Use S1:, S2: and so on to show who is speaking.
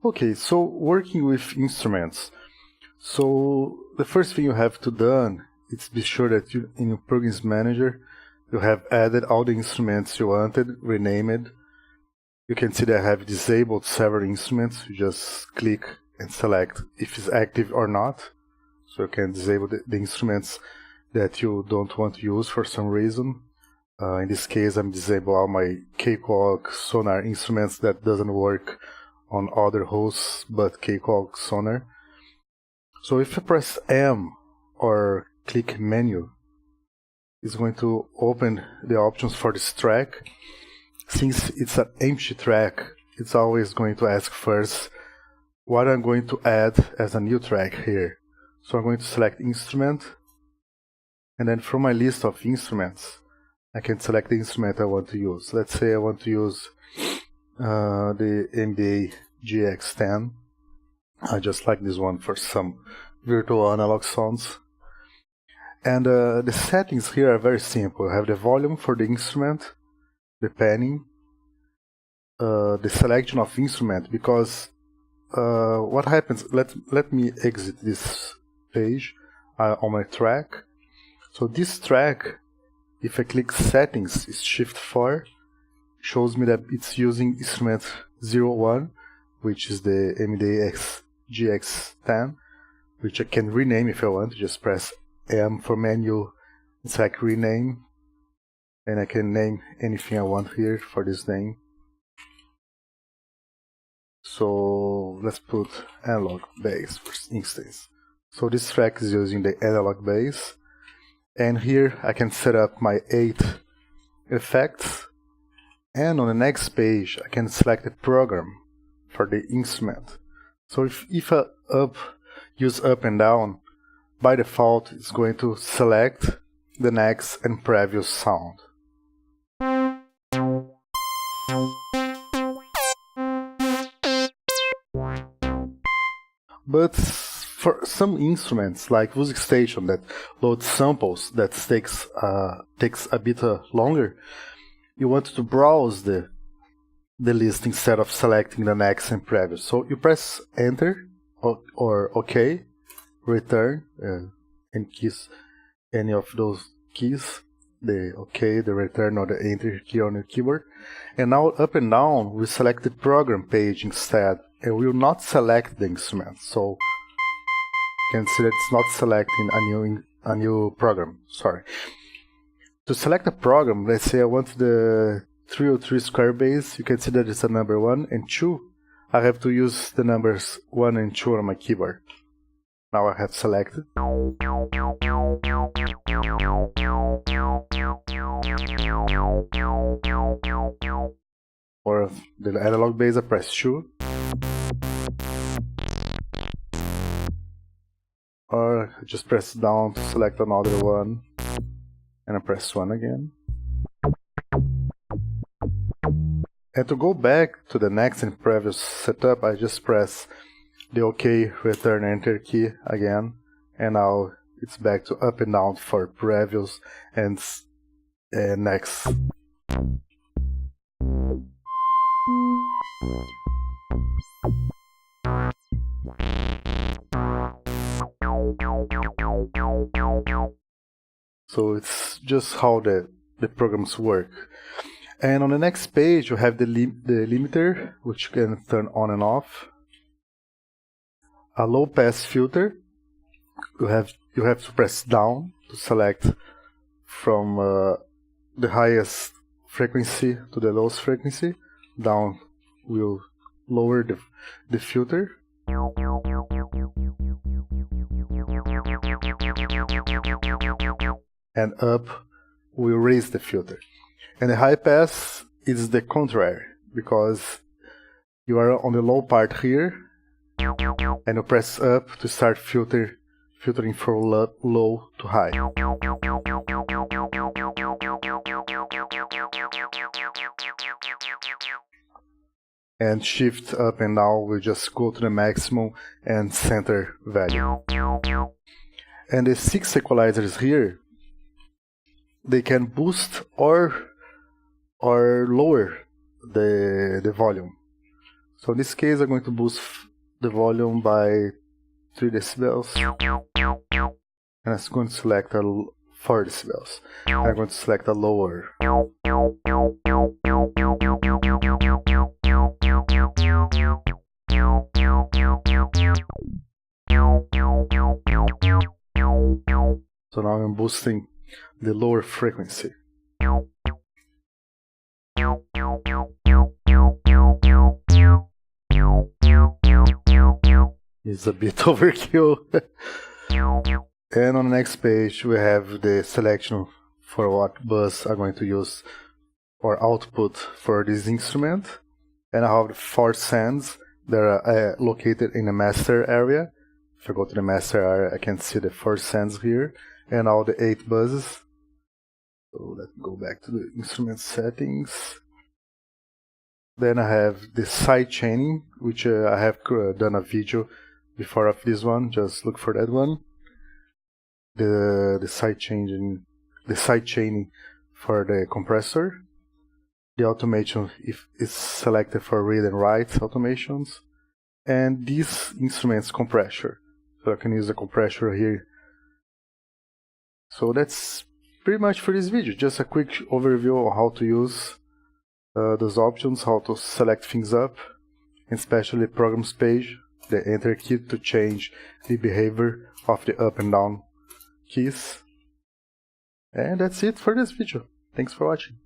S1: Okay, so working with instruments. So the first thing you have to do is be sure that you, in your Programs Manager, you have added all the instruments you wanted, renamed. You can see that I have disabled several instruments. You just click and select if it's active or not. So you can disable the instruments that you don't want to use for some reason. In this case, I'm disabling all my cakewalk sonar instruments that doesn't work on other hosts but cakewalk sonar. So if you press M or click menu, it's going to open the options for this track. Since it's an empty track, it's always going to ask first what I'm going to add as a new track here. So I'm going to select instrument, and then from my list of instruments, I can select the instrument I want to use. Let's say I want to use the MDA GX10. I just like this one for some virtual analog sounds. And the settings here are very simple. I have the volume for the instrument, the panning, the selection of instrument, because what happens, let me exit this page on my track. So this track, if I click settings, is Shift 4, shows me that it's using instrument 01, which is the MDA GX10, which I can rename if I want. Just press M for menu, select rename, and I can name anything I want here for this name. So let's put analog bass for instance. So this track is using the analog bass, and here I can set up my 8 effects, and on the next page I can select the program for the instrument. So if I use up and down, by default it's going to select the next and previous sound. But for some instruments like Wusik Station that loads samples that takes a bit longer, you want to browse the list instead of selecting the next and previous. So you press enter or OK, return, and keys any of those keys, the OK, the return, or the enter key on your keyboard. And now up and down we select the program page instead, and we will not select the instrument. So you can see that it's not selecting a new program. Sorry. To select a program, let's say I want the 303 square bass. You can see that it's a number 1 and 2. I have to use the numbers 1 and 2 on my keyboard. Now I have selected. For the analog bass, I press 2. Or I just press down to select another one, and I press 1 again. And to go back to the next and previous setup, I just press the OK, return, enter key again, and now it's back to up and down for previous and next. So it's just how the programs work. And on the next page you have the limiter, which you can turn on and off. A low pass filter, you have to press down to select from the highest frequency to the lowest frequency. Down will lower the filter. And up will raise the filter. And the high pass is the contrary, because you are on the low part here, and you press up to start filtering from low to high. And shift up and down will just go to the maximum and center value. And the 6 equalizers here, they can boost or lower the volume. So in this case, I'm going to boost the volume by 3 decibels. And I'm going to select 4 decibels. I'm going to select a lower. So now I'm boosting the lower frequency. It's a bit overkill. And on the next page we have the selection for what bus I'm going to use or output for this instrument. And I have the 4 sands that are located in the master area. If I go to the master area, I can see the 4 sands here and all the 8 buzzes. So let's go back to the instrument settings. Then I have the side chaining, which I have done a video before of this one. Just look for that one. The side chaining for the compressor. The automation if it's selected for read and write automations. And this instrument's compressor. So I can use the compressor here. So that's pretty much for this video. Just a quick overview of how to use those options, how to select things up, and especially programs page, the enter key to change the behavior of the up and down keys. And that's it for this video. Thanks for watching.